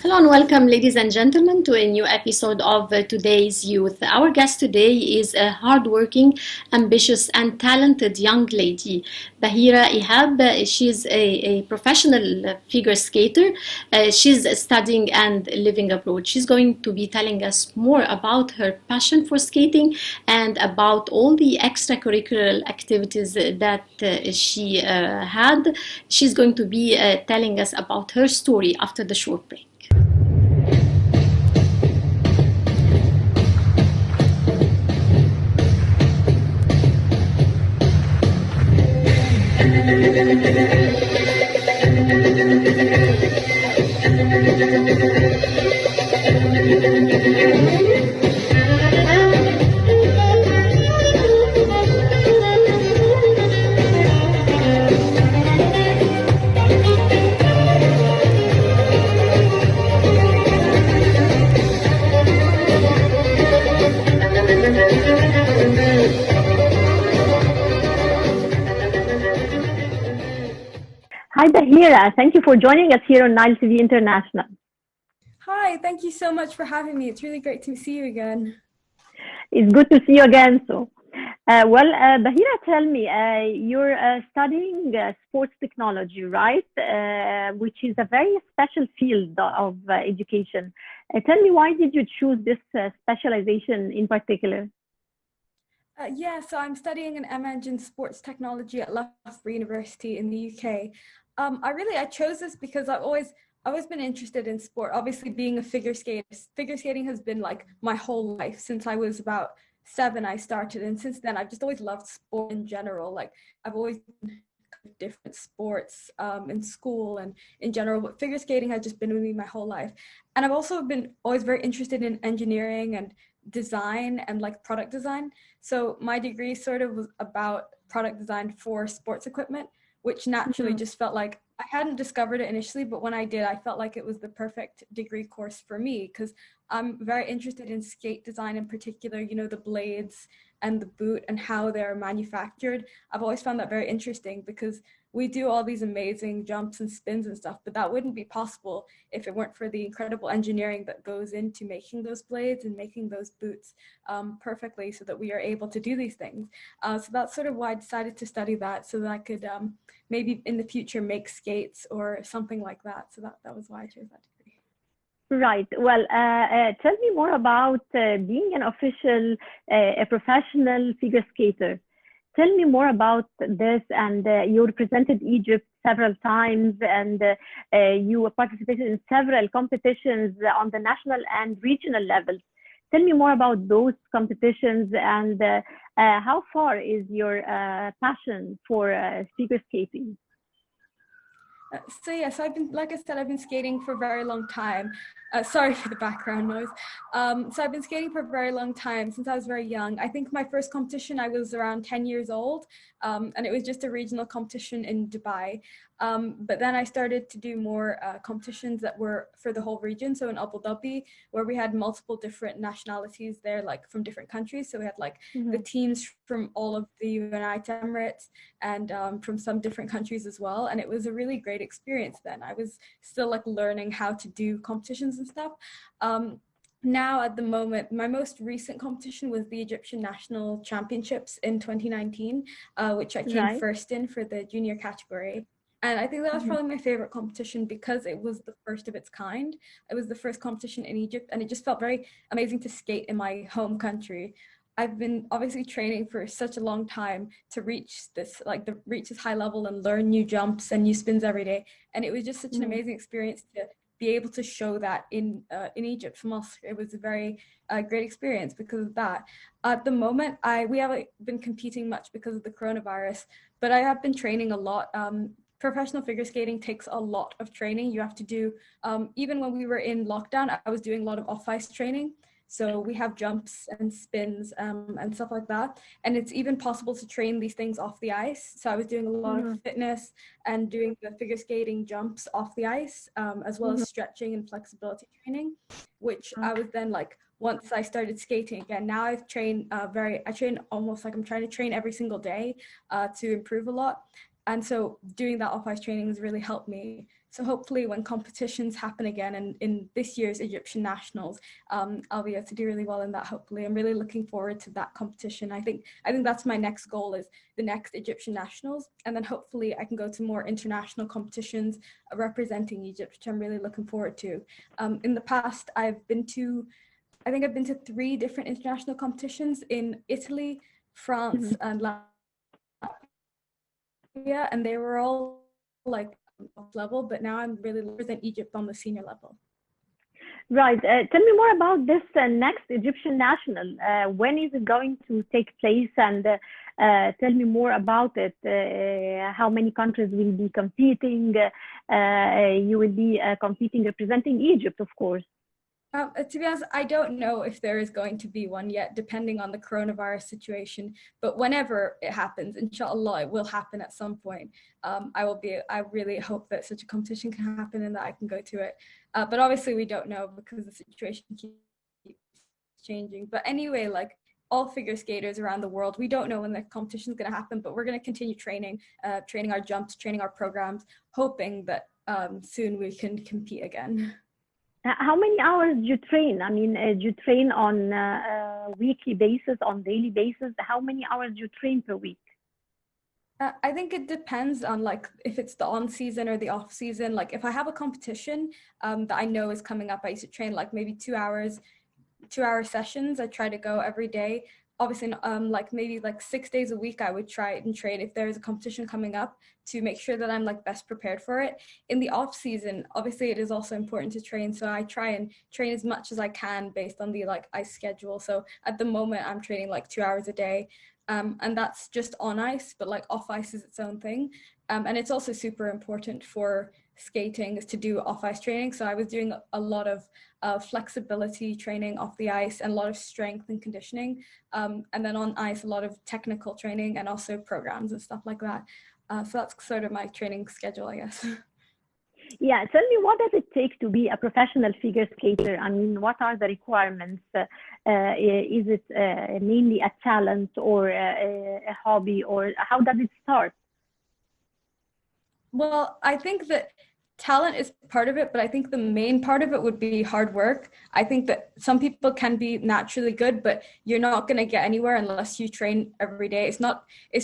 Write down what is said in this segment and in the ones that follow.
Hello and welcome, ladies and gentlemen, to a new episode of Today's Youth. Our guest today is a hardworking, ambitious, and talented young lady, Bahira Ihab. She's a professional figure skater. She's studying and living abroad. She's going to be telling us more about her passion for skating and about all the extracurricular activities that she had. She's going to be telling us about her story after the short break. Hi, Bahira. Thank you for joining us here on Nile TV International. Hi, thank you so much for having me. It's really great to see you again. It's good to see you again. Bahira, tell me, you're studying sports technology, right? Which is a very special field of education. Tell me, why did you choose this specialization in particular? So I'm studying an MEng in sports technology at Loughborough University in the UK. I chose this because I've always been interested in sport. Obviously, being a figure skating has been like my whole life. Since I was about 7, I started, and since then I've just always loved sport in general. Like I've always done different sports in school and in general, but figure skating has just been with me my whole life. And I've also been always very interested in engineering and design and like product design. So my degree sort of was about product design for sports equipment, which naturally just felt like I hadn't discovered it initially, but when I did, I felt like it was the perfect degree course for me because I'm very interested in skate design in particular, you know, the blades and the boot and how they're manufactured. I've always found that very interesting because we do all these amazing jumps and spins and stuff, but that wouldn't be possible if it weren't for the incredible engineering that goes into making those blades and making those boots perfectly so that we are able to do these things. So that's sort of why I decided to study that so that I could maybe in the future make skates or something like that. So that was why I chose that degree. Right. Tell me more about being an official, a professional figure skater. Tell me more about this. And you represented Egypt several times, and you participated in several competitions on the national and regional levels. Tell me more about those competitions and how far is your passion for figure skating? So I've been, like I said, I've been skating for a very long time. Sorry for the background noise. So I've been skating for a very long time, since I was very young. I think my first competition, I was around 10 years old, and it was just a regional competition in Dubai. But then I started to do more competitions that were for the whole region. So in Abu Dhabi, where we had multiple different nationalities there, like from different countries. So we had like the teams from all of the United Emirates and from some different countries as well. And it was a really great experience then. I was still like learning how to do competitions and stuff. Now at the moment, my most recent competition was the Egyptian National Championships in 2019, which I came Right. first in for the junior category. And I think that was probably my favorite competition because it was the first of its kind. It was the first competition in Egypt, and it just felt very amazing to skate in my home country. I've been obviously training for such a long time to reach this, reach this high level and learn new jumps and new spins every day. And it was just such an amazing experience to be able to show that in Egypt from us. It was a very great experience because of that. At the moment, we haven't been competing much because of the coronavirus, but I have been training a lot. Professional figure skating takes a lot of training. You have to do, even when we were in lockdown, I was doing a lot of off-ice training. So we have jumps and spins and stuff like that. And it's even possible to train these things off the ice. So I was doing a lot of fitness and doing the figure skating jumps off the ice, as well as stretching and flexibility training, which I was then like, once I started skating again, now I train almost like I'm trying to train every single day to improve a lot. And so doing that off-ice training has really helped me So hopefully when competitions happen again and in this year's Egyptian Nationals, I'll be able to do really well in that, hopefully. I'm really looking forward to that competition. I think that's my next goal, is the next Egyptian Nationals. And then hopefully I can go to more international competitions representing Egypt, which I'm really looking forward to. In the past, I've been to 3 different international competitions in Italy, France, and Latvia, and they were all like off level, but now I'm really represent Egypt on the senior level. Right. Tell me more about this next Egyptian National. When is it going to take place? And tell me more about it. How many countries will be competing? You will be competing representing Egypt, of course. To be honest, I don't know if there is going to be one yet, depending on the coronavirus situation. But whenever it happens, inshallah, it will happen at some point. I really hope that such a competition can happen and that I can go to it. But obviously, we don't know because the situation keeps changing. But anyway, like all figure skaters around the world, we don't know when the competition is going to happen, but we're going to continue training our jumps, training our programs, hoping that soon we can compete again. How many hours do you train? I mean, do you train on a weekly basis, on daily basis? How many hours do you train per week? I think it depends on like if it's the on season or the off season. Like if I have a competition that I know is coming up, I used to train like maybe 2-hour sessions. I try to go every day. Obviously, like maybe like 6 days a week, I would try and train if there's a competition coming up to make sure that I'm like best prepared for it. In the off season, obviously it is also important to train. So I try and train as much as I can based on the like ice schedule. So at the moment I'm training like 2 hours a day. And that's just on ice, but like off ice is its own thing. And it's also super important for skating is to do off ice training. So I was doing a lot of flexibility training off the ice and a lot of strength and conditioning. And then on ice, a lot of technical training and also programs and stuff like that. So that's sort of my training schedule, I guess. Yeah, tell me, what does it take to be a professional figure skater? I mean, what are the requirements? Is it mainly a talent or a hobby, or how does it start? Well, I think that talent is part of it, but I think the main part of it would be hard work. I think that some people can be naturally good, but you're not going to get anywhere unless you train every day. It's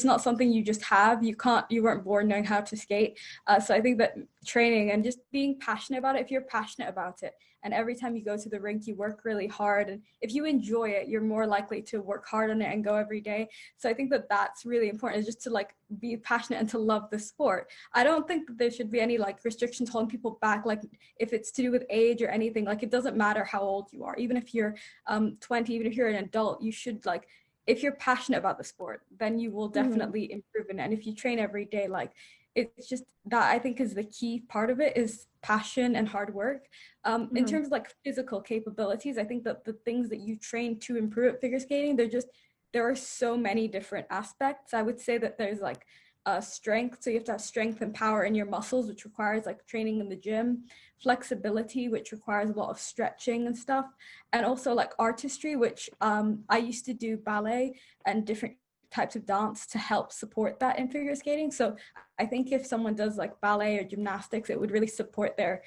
not something you just have. You weren't born knowing how to skate. So I think that training and just being passionate about it, if you're passionate about it, and every time you go to the rink, you work really hard. And if you enjoy it, you're more likely to work hard on it and go every day. So I think that that's really important, is just to like be passionate and to love the sport. I don't think that there should be any like restrictions holding people back, like if it's to do with age or anything. Like it doesn't matter how old you are. Even if you're 20, even if you're an adult, you should like, if you're passionate about the sport, then you will definitely improve in it. And if you train every day, like it's just that I think is the key part of it, is passion and hard work. In terms of like physical capabilities, I think that the things that you train to improve at figure skating, there are so many different aspects. I would say that there's like strength, so you have to have strength and power in your muscles, which requires like training in the gym, flexibility, which requires a lot of stretching and stuff, and also like artistry, which I used to do ballet and different types of dance to help support that in figure skating. So I think if someone does like ballet or gymnastics, it would really support their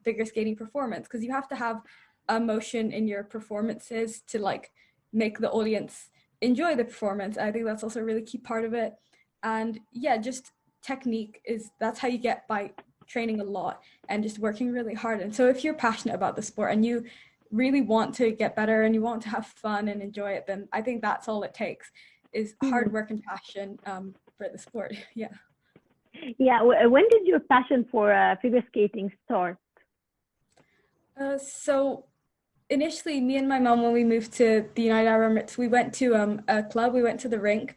figure skating performance, because you have to have emotion in your performances to like make the audience enjoy the performance. I think that's also a really key part of it. And yeah, just technique that's how you get, by training a lot and just working really hard. And so if you're passionate about the sport and you really want to get better and you want to have fun and enjoy it, then I think that's all it takes, is hard work and passion for the sport. Yeah. Yeah. When did your passion for figure skating start? So initially, me and my mom, when we moved to the United Arab Emirates, we went to a club. We went to the rink,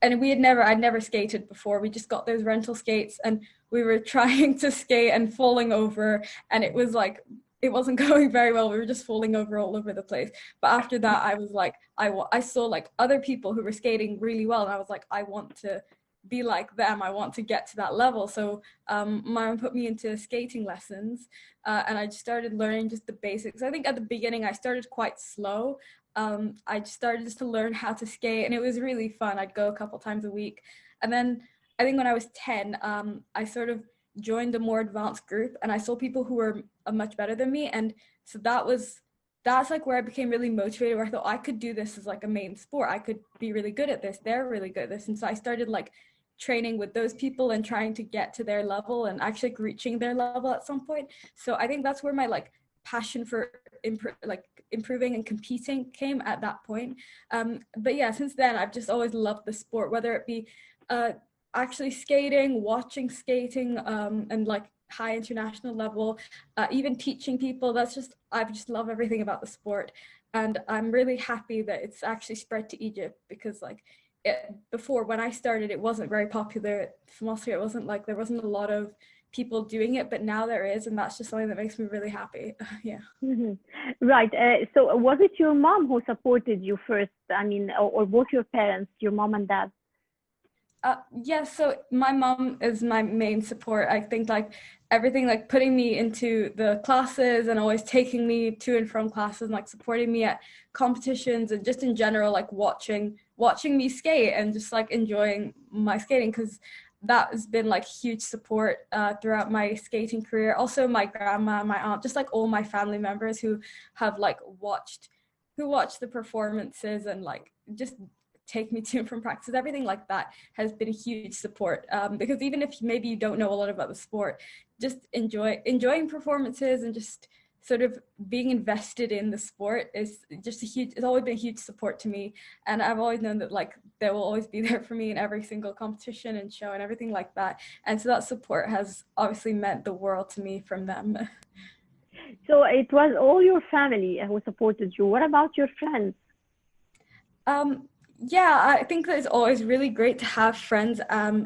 and I'd never skated before. We just got those rental skates, and we were trying to skate and falling over, and it was like, it wasn't going very well. We were just falling over all over the place. But after that, I was like, I saw like other people who were skating really well, and I was like, I want to be like them. I want to get to that level. So my mom put me into skating lessons, and I just started learning just the basics. I think at the beginning I started quite slow. I just started just to learn how to skate, and it was really fun. I'd go a couple times a week, and then I think when I was 10, I sort of joined a more advanced group, and I saw people who were much better than me, and so that's like where I became really motivated, where I thought I could do this as like a main sport. I could be really good at this. They're really good at this. And so I started like training with those people and trying to get to their level and actually reaching their level at some point. So I think that's where my like passion for improving and competing came at that point. But yeah, since then I've just always loved the sport, whether it be actually skating, watching skating, and like high international level, even teaching people. I just love everything about the sport, and I'm really happy that it's actually spread to Egypt, because like before, when I started, it wasn't very popular from Austria. It wasn't like, there wasn't a lot of people doing it, but now there is, and that's just something that makes me really happy. Yeah. Mm-hmm. Right. So was it your mom who supported you first? I mean, or both your parents, your mom and dad? Yeah, so my mom is my main support. I think like everything, like putting me into the classes and always taking me to and from classes, and like supporting me at competitions, and just in general like watching me skate and just like enjoying my skating, because that has been like huge support throughout my skating career. Also my grandma, my aunt, just like all my family members who have like watched the performances and like just take me to and from practice, everything like that has been a huge support, because even if maybe you don't know a lot about the sport, just enjoying performances and just sort of being invested in the sport is just it's always been a huge support to me. And I've always known that like they will always be there for me in every single competition and show and everything like that. And so that support has obviously meant the world to me from them. So it was all your family who supported you. What about your friends? Yeah, I think that it's always really great to have friends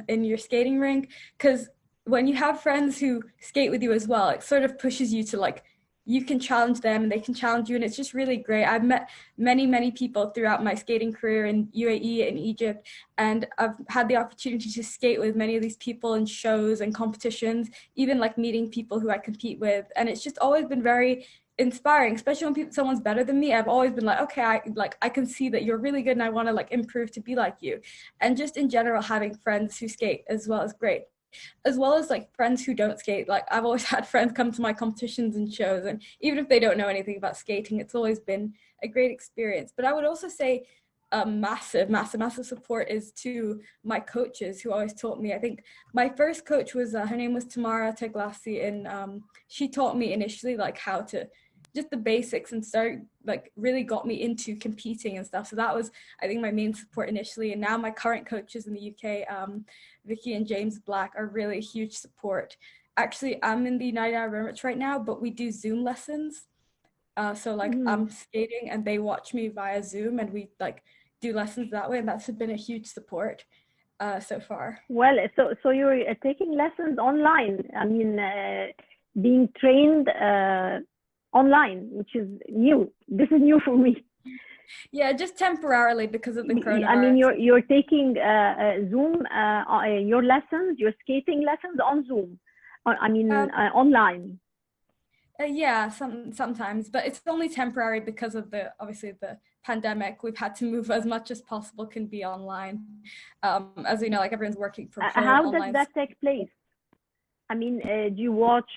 in your skating rink, because when you have friends who skate with you as well, it sort of pushes you to like, you can challenge them and they can challenge you, and it's just really great. I've met many people throughout my skating career in UAE and Egypt, and I've had the opportunity to skate with many of these people in shows and competitions, even like meeting people who I compete with, and it's just always been very inspiring, especially when someone's better than me. I've always been like, okay, I can see that you're really good and I want to like improve to be like you. And just in general, having friends who skate as well is great, as well as like friends who don't skate. Like I've always had friends come to my competitions and shows, and even if they don't know anything about skating, it's always been a great experience. But I would also say a massive support is to my coaches who always taught me. I think my first coach was her name was Tamara Teglassi, and she taught me initially like how to just the basics and really got me into competing and stuff. So that was, I think, my main support initially. And now my current coaches in the UK, Vicky and James Black, are really a huge support. Actually, I'm in the United Arab Emirates right now, but we do Zoom lessons. So like I'm skating and they watch me via Zoom, and we like do lessons that way, and that's been a huge support so far. Well, so you're taking lessons online. I mean, being trained online, which is new. This is new for me. Yeah, just temporarily because of the coronavirus. I mean, you're taking Zoom, your lessons, your skating lessons on Zoom. Online. Yeah, sometimes, but it's only temporary because of obviously the pandemic. We've had to move as much as possible can be online. As we know, like everyone's working from home. How does that take place? I mean, do you watch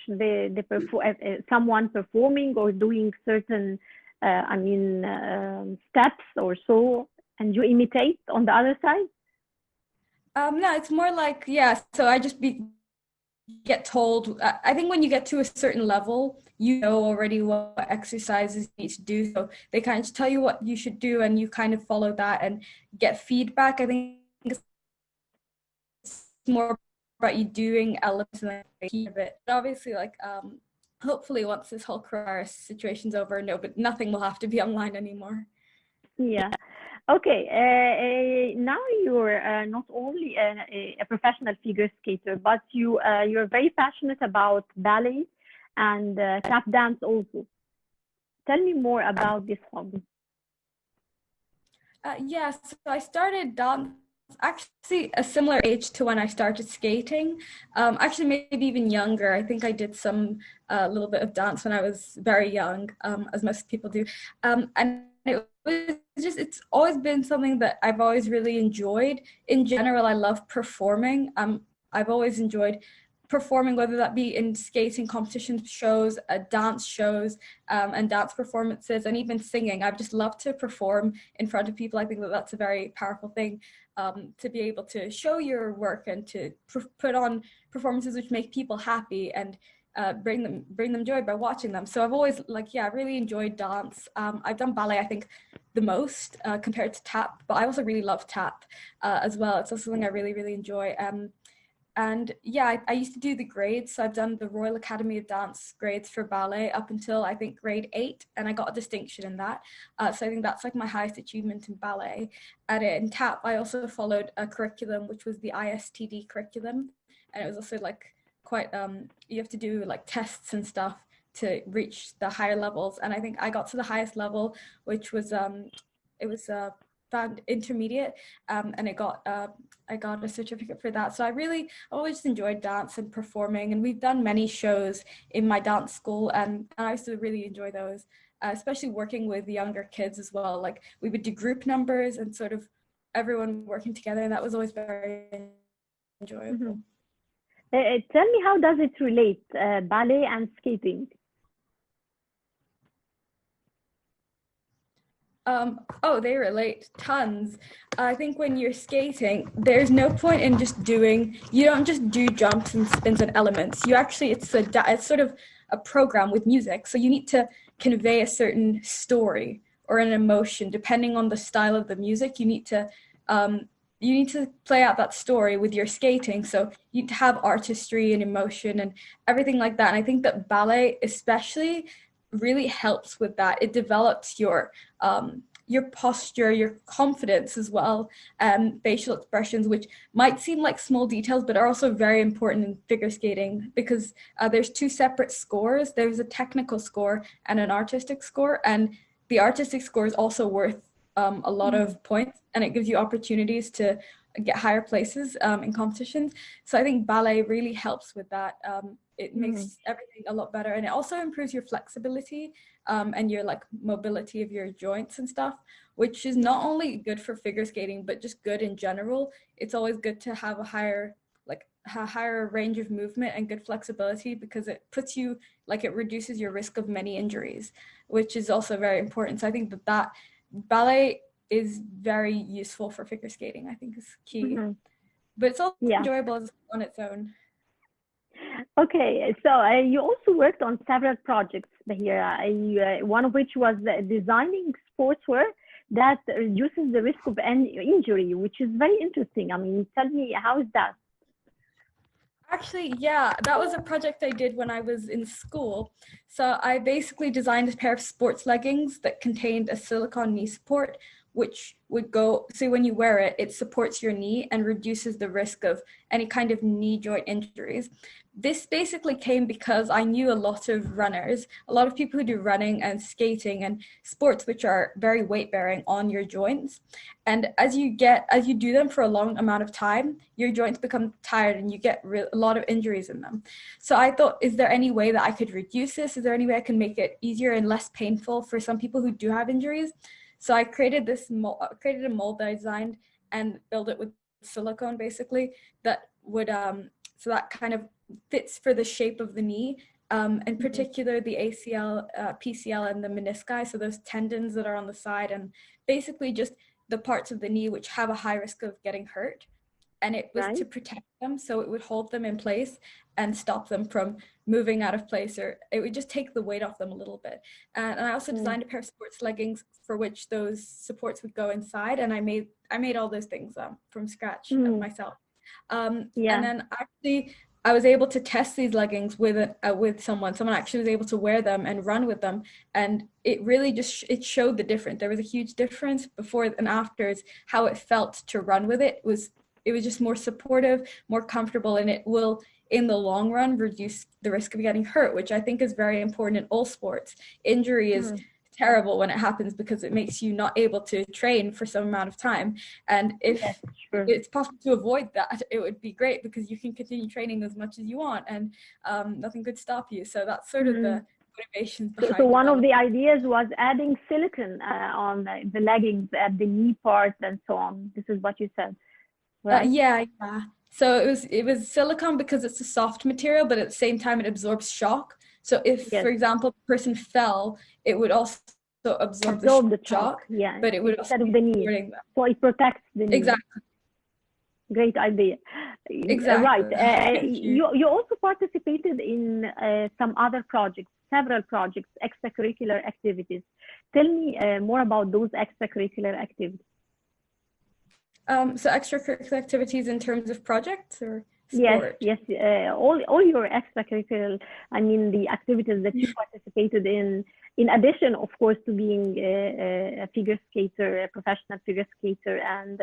someone performing or doing certain, steps or so, and you imitate on the other side? No, it's more like, yeah. So I just get told. I think when you get to a certain level, you know already what exercises you need to do. So they kind of just tell you what you should do, and you kind of follow that and get feedback. I think it's more about you doing elements and the key of it. But obviously, like hopefully once this whole coronavirus situation's over, but nothing will have to be online anymore. Yeah. Okay. Now you're not only a professional figure skater, but you're very passionate about ballet and tap dance also. Tell me more about this hobby. Yeah, so I started dance actually a similar age to when I started skating. Actually, maybe even younger. I think I did some little bit of dance when I was very young, as most people do. And it's always been something that I've always really enjoyed. In general, I love performing. I've always enjoyed performing, whether that be in skating competition shows, dance shows, and dance performances, and even singing. I've just loved to perform in front of people. I think that that's a very powerful thing, to be able to show your work and to put on performances which make people happy and bring them joy by watching them. So I've always really enjoyed dance. I've done ballet, I think, the most compared to tap, but I also really love tap as well. It's also something I really enjoy. And yeah, I used to do the grades. So I've done the Royal Academy of Dance grades for ballet up until I think grade 8, and I got a distinction in that. So I think that's like my highest achievement in ballet. And in tap, I also followed a curriculum, which was the ISTD curriculum. And it was also like quite, you have to do like tests and stuff to reach the higher levels. And I think I got to the highest level, which was, it was found intermediate, and I got a certificate for that. So I always enjoyed dance and performing, and we've done many shows in my dance school, and I used to really enjoy those, especially working with younger kids as well. Like we would do group numbers and sort of everyone working together, and that was always very enjoyable. Tell me, how does it relate, ballet and skating? They relate tons. I think when you're skating, there's no point in you don't just do jumps and spins and elements. It's sort of a program with music. So you need to convey a certain story or an emotion, depending on the style of the music. You need to play out that story with your skating. So you need to have artistry and emotion and everything like that. And I think that ballet especially really helps with that. It develops your posture, your confidence as well, facial expressions, which might seem like small details, but are also very important in figure skating, because there's 2 separate scores. There's a technical score and an artistic score, and the artistic score is also worth a lot of points, and it gives you opportunities to get higher places in competitions. So I think ballet really helps with that. It makes everything a lot better, and it also improves your flexibility and your like mobility of your joints and stuff, which is not only good for figure skating, but just good in general. It's always good to have a higher range of movement and good flexibility, because it puts you, like, it reduces your risk of many injuries, which is also very important. So I think that ballet is very useful for figure skating, I think, is key. But it's also enjoyable on its own. Okay, so you also worked on several projects here, one of which was designing sportswear that reduces the risk of injury, which is very interesting. I mean, tell me, how is that? Actually, yeah, that was a project I did when I was in school. So I basically designed a pair of sports leggings that contained a silicone knee support, which would go, so when you wear it, it supports your knee and reduces the risk of any kind of knee joint injuries. This basically came because I knew a lot of runners, a lot of people who do running and skating and sports which are very weight bearing on your joints. And as you do them for a long amount of time, your joints become tired and you get a lot of injuries in them. So I thought, is there any way that I could reduce this? Is there any way I can make it easier and less painful for some people who do have injuries? So I created a mold that I designed and built it with silicone, basically, that would, so that kind of fits for the shape of the knee, in particular the ACL, PCL, and the menisci, so those tendons that are on the side, and basically just the parts of the knee which have a high risk of getting hurt. And it was to protect them, so it would hold them in place and stop them from moving out of place, or it would just take the weight off them a little bit. And I also designed a pair of sports leggings for which those supports would go inside, and I made all those things from scratch myself. And then actually I was able to test these leggings with someone actually was able to wear them and run with them, and it really it showed the difference. There was a huge difference before and after, how it felt to run with it. It was just more supportive, more comfortable, and it will, in the long run, reduce the risk of getting hurt, which I think is very important in all sports. Injury is terrible when it happens because it makes you not able to train for some amount of time. And if it's possible to avoid that, it would be great, because you can continue training as much as you want and nothing could stop you. So that's sort of the motivations behind So one of the ideas was adding silicone on the leggings at the knee part and so on. This is what you said. Right? Yeah. So it was silicone because it's a soft material, but at the same time it absorbs shock. So if, Yes. for example, the person fell, it would also absorb the shock, yeah, but it would also instead of be the knee. supporting them. So it protects the knee. Exactly. Great idea. Exactly. Right. Thank you. You also participated in some other projects, several projects, extracurricular activities. Tell me more about those extracurricular activities. So extracurricular activities in terms of projects or sport? Yes. All your extracurricular, I mean, the activities that you participated in addition, of course, to being a figure skater, a professional figure skater, and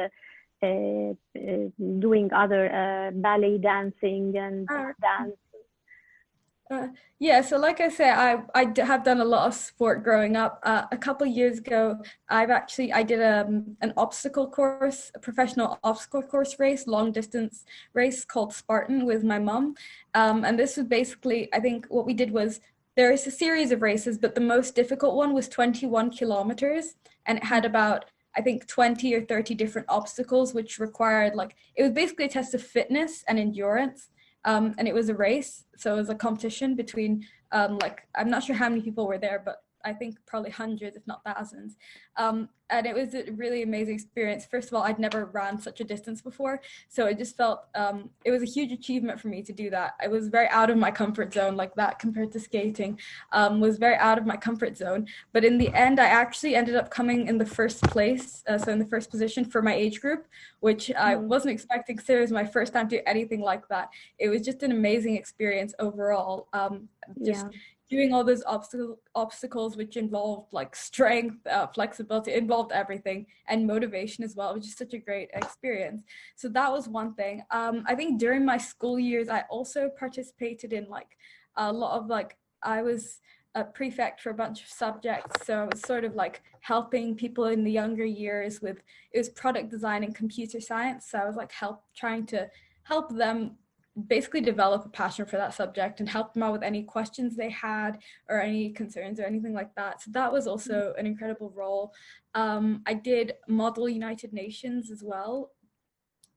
doing other ballet dancing and dance. Yeah, so like I say, have done a lot of sport growing up. A couple of years ago, I did an obstacle course, a professional obstacle course race, long distance race called Spartan with my mum. And this was basically, I think what we did was there is a series of races, but the most difficult one was 21 kilometers, and it had about, I think, 20 or 30 different obstacles, which required it was basically a test of fitness and endurance. And it was a race, so it was a competition between I'm not sure how many people were there, but I think probably hundreds, if not thousands. And it was a really amazing experience. First of all, I'd never ran such a distance before, so it just felt it was a huge achievement for me to do that. I was very out of my comfort zone, like that compared to skating, was very out of my comfort zone. But in the end, I actually ended up coming in the first place, so in the first position for my age group, which I wasn't expecting, because it was my first time doing anything like that. It was just an amazing experience overall. Doing all those obstacles, which involved strength, flexibility, involved everything, and motivation as well. It was just such a great experience. So that was one thing. I think during my school years, I also participated in a lot of I was a prefect for a bunch of subjects. So I was sort of helping people in the younger years it was product design and computer science. So I was trying to help them basically develop a passion for that subject and help them out with any questions they had or any concerns or anything like that. So that was also an incredible role. I did Model United Nations as well,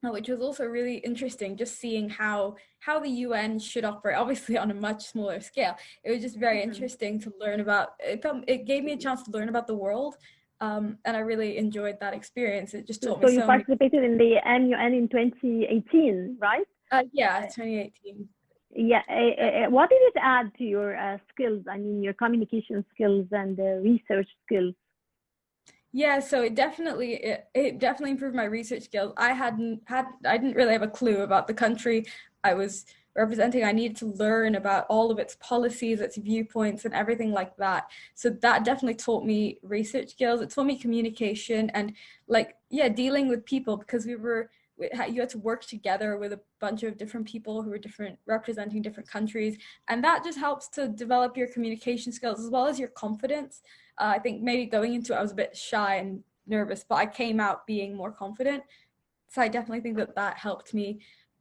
which was also really interesting, just seeing how the UN should operate, obviously on a much smaller scale. It was just very interesting to learn about. It gave me a chance to learn about the world, and I really enjoyed that experience. It just taught me so you participated in the MUN in 2018, right? Yeah, 2018. Yeah. What did it add to your skills? I mean, your communication skills and research skills. Yeah, so it definitely improved my research skills. I didn't really have a clue about the country I was representing. I needed to learn about all of its policies, its viewpoints, and everything like that. So that definitely taught me research skills. It taught me communication and dealing with people, because you had to work together with a bunch of different people who were representing different countries. And that just helps to develop your communication skills as well as your confidence. I think maybe going into it, I was a bit shy and nervous, but I came out being more confident. So I definitely think that helped me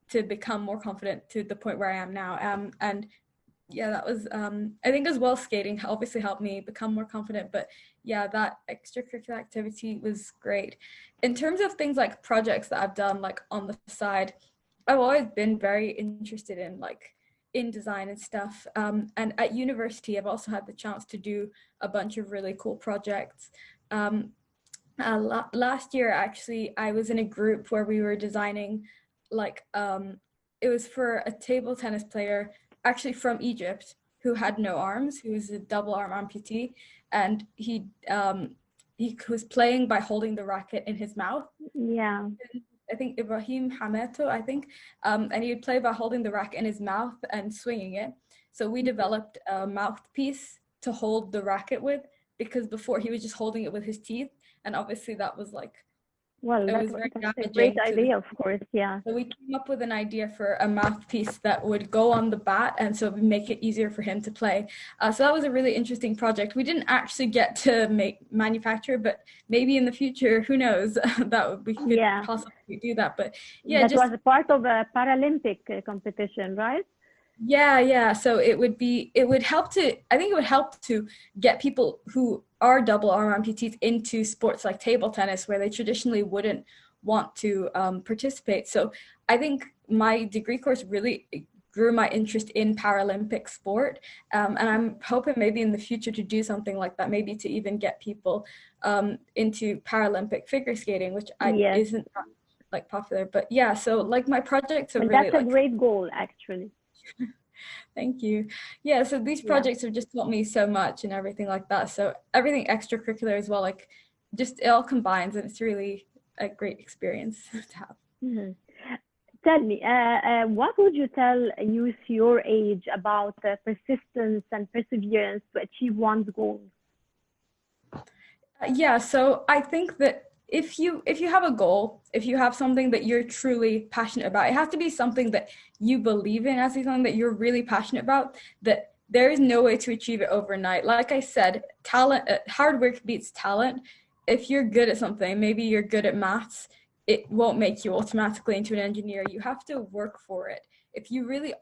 to become more confident to the point where I am now. And yeah, that was, I think as well, skating obviously helped me become more confident, but yeah, that extracurricular activity was great. In terms of things like projects that I've done on the side, I've always been very interested in design and stuff. And at university, I've also had the chance to do a bunch of really cool projects. Last year, actually, I was in a group where we were designing it was for a table tennis player actually from Egypt who had no arms, who was a double arm amputee, and he was playing by holding the racket in his mouth. Yeah. I think Ibrahim Hameto, and he would play by holding the racket in his mouth and swinging it. So we developed a mouthpiece to hold the racket with, because before he was just holding it with his teeth, and obviously that was that's a great idea, of course. Yeah. So we came up with an idea for a mouthpiece that would go on the bat, and so it would make it easier for him to play. So that was a really interesting project. We didn't actually get to manufacture, but maybe in the future, who knows, we could possibly do that. But yeah, that was a part of a Paralympic competition, right? Yeah. So it would help to get people who are double arm amputees into sports like table tennis, where they traditionally wouldn't want to participate. So I think my degree course really grew my interest in Paralympic sport. And I'm hoping maybe in the future to do something like that, maybe to even get people into Paralympic figure skating, which Yes. isn't like popular. But yeah, so like my projects are But really that's a like, great goal, actually. thank you. Yeah, so these Yeah. projects have just taught me so much and everything like that. So everything extracurricular as well, like just it all combines, and it's really a great experience to have. Mhm. Tell me, what would you tell youth your age about persistence and perseverance to achieve one's goals? Yeah, so I think that if you have a goal, if you have something that you're truly passionate about, it has to be something that you believe in, it has to be something that you're really passionate about, that there is no way to achieve it overnight. Like I said, talent, hard work beats talent. If you're good at something, maybe you're good at maths, it won't make you automatically into an engineer. You have to work for it. If you really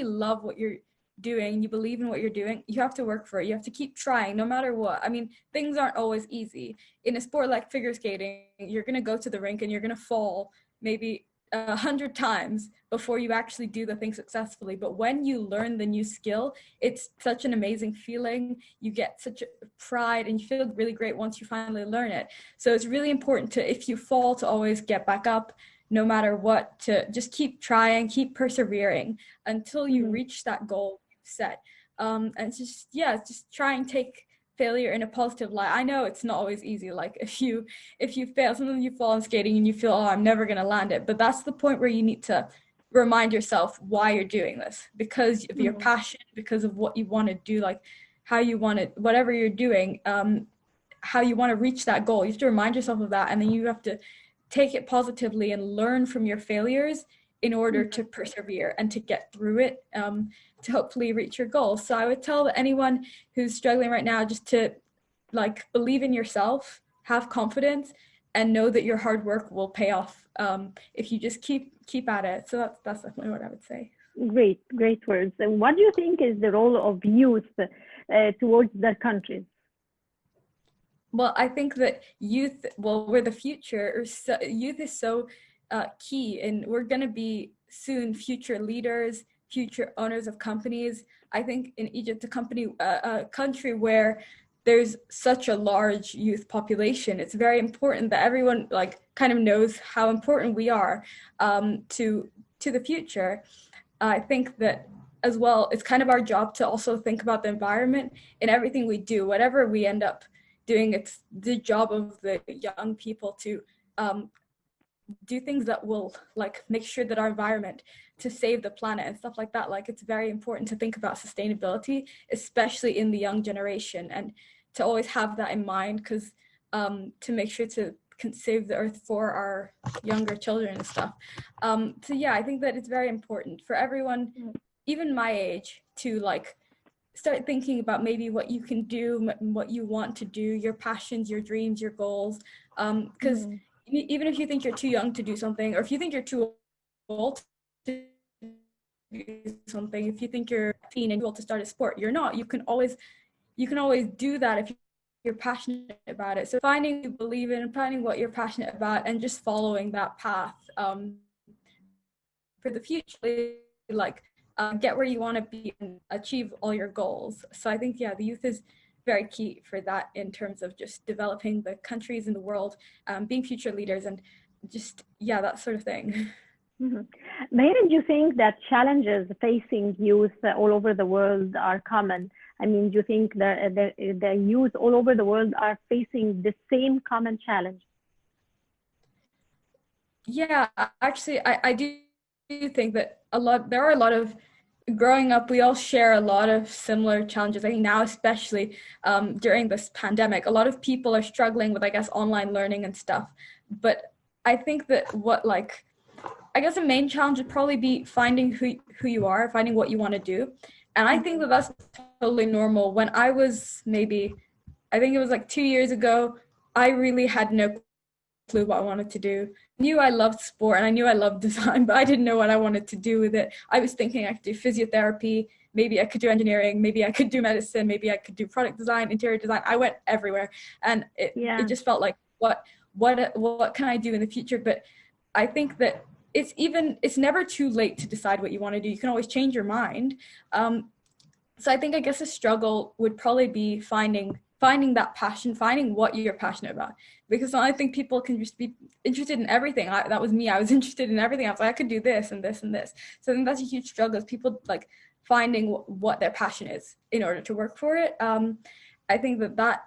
love what you're doing, you believe in what you're doing, you have to work for it. You have to keep trying no matter what. I mean, things aren't always easy. In a sport like figure skating, you're going to go to the rink and you're going to fall maybe 100 times before you actually do the thing successfully. But when you learn the new skill, it's such an amazing feeling. You get such a pride and you feel really great once you finally learn it. So it's really important to, if you fall, to always get back up no matter what, to just keep trying, keep persevering until you reach that goal set. And it's just, yeah, just try and take failure in a positive light. I know it's not always easy. Like if you fail, sometimes you fall on skating and you feel, oh, I'm never gonna land it. But that's the point where you need to remind yourself why you're doing this, because of your passion, because of what you want to do, like how you want to, whatever you're doing, how you want to reach that goal. You have to remind yourself of that, and then you have to take it positively and learn from your failures in order to persevere and to get through it, to hopefully reach your goals. So I would tell anyone who's struggling right now just to like believe in yourself, have confidence, and know that your hard work will pay off if you just keep at it. So that's definitely what I would say. Great words. And what do you think is the role of youth towards their countries? Well, I think that youth, well, we're the future. So, youth is so key, and we're going to be soon future leaders, future owners of companies. I think in Egypt, a country where there's such a large youth population, it's very important that everyone like kind of knows how important we are to the future. I think that as well, it's kind of our job to also think about the environment in everything we do, whatever we end up doing. It's the job of the young people to do things that will like make sure that our environment, to save the planet and stuff like that. Like it's very important to think about sustainability, especially in the young generation, and to always have that in mind, because to make sure to save the earth for our younger children and stuff. So yeah, I think that it's very important for everyone, even my age, to like start thinking about maybe what you can do, what you want to do, your passions, your dreams, your goals. Because even if you think you're too young to do something, or if you think you're too old to do something, if you think you're 18 and too old to start a sport, you're not. You can always do that if you're passionate about it. So finding what you believe in, finding what you're passionate about, and just following that path for the future, like get where you want to be and achieve all your goals. So I think, yeah, the youth is very key for that in terms of just developing the countries in the world, being future leaders, and just, yeah, that sort of thing. Mahira, do you think that challenges facing youth all over the world are common? I mean, do you think the youth all over the world are facing the same common challenge? Yeah, actually, I do think that there are a lot of, growing up, we all share a lot of similar challenges. I think now, especially during this pandemic, a lot of people are struggling with, I guess, online learning and stuff. But I think that I guess the main challenge would probably be finding who you are, finding what you want to do. And I think that that's totally normal. When I was I think it was like 2 years ago, I really had no clue what I wanted to do. I knew I loved sport and I knew I loved design, but I didn't know what I wanted to do with it. I was thinking I could do physiotherapy, maybe I could do engineering, maybe I could do medicine, maybe I could do product design, interior design. I went everywhere, and it just felt like what can I do in the future? But I think that it's never too late to decide what you want to do. You can always change your mind. So I guess a struggle would probably be finding that passion, finding what you're passionate about. Because I think people can just be interested in everything. That was me. I was interested in everything. I was like, I could do this and this and this. So I think that's a huge struggle, is people like finding what their passion is in order to work for it. I think that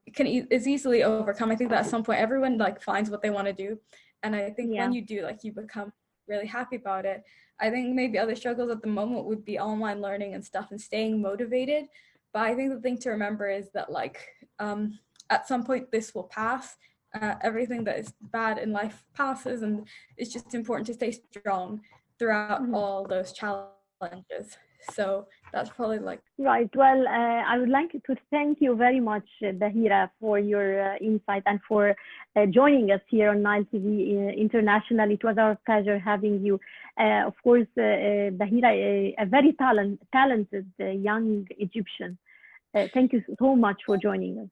is easily overcome. I think that at some point everyone like finds what they want to do. And I think when you do, like, you become really happy about it. I think maybe other struggles at the moment would be online learning and stuff and staying motivated. But I think the thing to remember is that like at some point this will pass. Everything that is bad in life passes, and it's just important to stay strong throughout all those challenges. So that's probably like right. Well, I would like to thank you very much, Bahira, for your insight and for joining us here on Nile TV International. It was our pleasure having you. Of course, Bahira, a very talented young Egyptian. Thank you so much for joining us.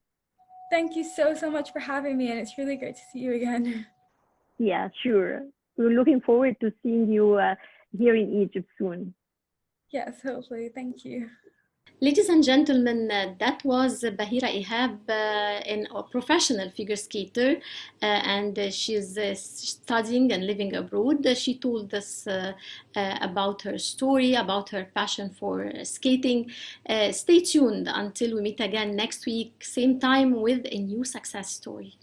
Thank you so much for having me, and it's really great to see you again. Yeah, sure. We're looking forward to seeing you here in Egypt soon. Yes, hopefully. Thank you. Ladies and gentlemen, that was Bahira Ihab, a professional figure skater, and she's studying and living abroad. She told us about her story, about her passion for skating. Stay tuned until we meet again next week, same time, with a new success story.